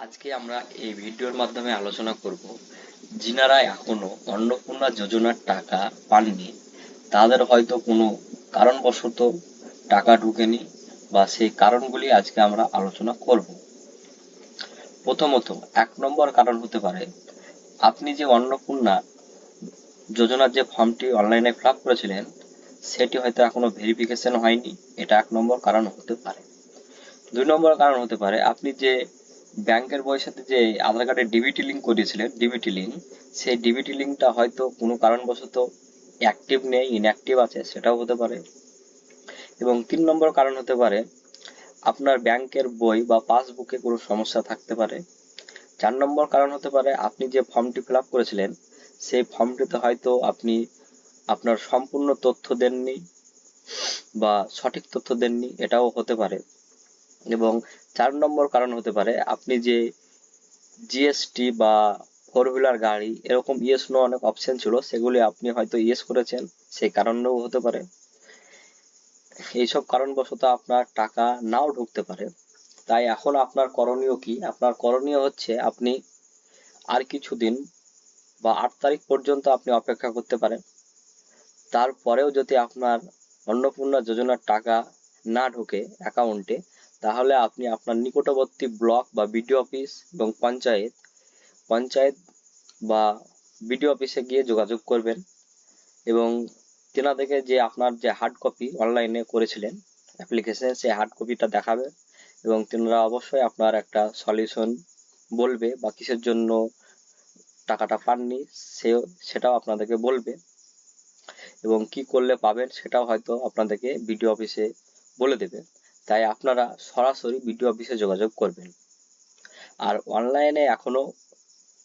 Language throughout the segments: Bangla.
আজকে আমরা এই ভিডিওর মাধ্যমে আলোচনা করব যিনারা এখনো অন্নপূর্ণা যোজনার টাকা পাননি, তাদের হয়তো কোনো কারণবশত টাকা ঢোকেনি বা সেই কারণগুলি আজকে আমরা আলোচনা করব। প্রথমত, 1 নম্বর কারণ হতে পারে আপনি যে অন্নপূর্ণা যোজনার যে ফর্মটি অনলাইনে ফিল আপ করেছিলেন সেটি হয়তো এখনো ভেরিফিকেশন হয়নি, এটা 1 নম্বর কারণ হতে পারে। 2 নম্বর কারণ হতে পারে আপনি যে ব্যাংকের বইয়ের সাথে যে আধার কার্ডের ডিবিটি লিঙ্ক করিয়েছিলেন, ডিবিটি লিঙ্ক, সেই ডিবিটি লিঙ্কটা হয়তো কোনো কারণবশত অ্যাক্টিভ নেই, ইনঅ্যাক্টিভ আছে, সেটাও হতে পারে। এবং 3 নম্বর কারণ হতে পারে আপনার ব্যাংকের বই বা পাসবুকে কোনো সমস্যা থাকতে পারে। 4 নম্বর কারণ হতে পারে আপনি যে ফর্মটি ফিল আপ করেছিলেন সেই ফর্মটিতে হয়তো আপনি আপনার সম্পূর্ণ তথ্য দেননি বা সঠিক তথ্য দেননি, এটাও হতে পারে। এবং 4 নম্বর কারণ হতে পারে আপনি যে জিএসটি বা 4 হুইলার গাড়ি এরকম ইয়েস নো অনেক অপশন ছিল, সেগুলি আপনি হয়তো ইয়েস করেছেন, সেই কারণেও হতে পারে। এইসব কারণবশত আপনার টাকা নাও ঢুকতে পারে। তাই এখন আপনার করণীয় কি? আপনার করণীয় হচ্ছে আপনি আর কিছুদিন বা 8 তারিখ পর্যন্ত আপনি অপেক্ষা করতে পারেন। তারপরেও যদি আপনার অন্নপূর্ণা যোজনার টাকা না ঢোকে অ্যাকাউন্টে, তাহলে আপনি আপনার নিকটবর্তী ব্লক বা বিডিও অফিস এবং পঞ্চায়েত বা বিডিও অফিসে গিয়ে যোগাযোগ করবেন এবং তেনাদেরকে যে আপনার যে হার্ড কপি অনলাইনে করেছিলেন অ্যাপ্লিকেশনে, সেই হার্ড কপিটা দেখাবেন এবং তেনারা অবশ্যই আপনার একটা সলিউশন বলবে বা কিসের জন্য টাকাটা পাননি সেটাও আপনাদেরকে বলবে এবং কি করলে পাবেন সেটাও হয়তো আপনাদেরকে বিডিও অফিসে বলে দেবে। তাই আপনারা সরাসরি বিডিও অফিসে যোগাযোগ করবেন। আর অনলাইনে এখনো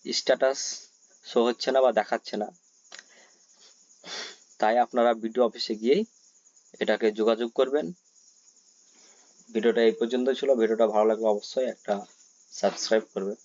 স্ট্যাটাস শো হচ্ছে না বা দেখাচ্ছে না, তাই আপনারা বিডিও অফিসে গিয়েই এটাকে যোগাযোগ করবেন। ভিডিওটা এই পর্যন্ত ছিল। ভিডিওটা ভালো লাগলে অবশ্যই একটা সাবস্ক্রাইব করবেন।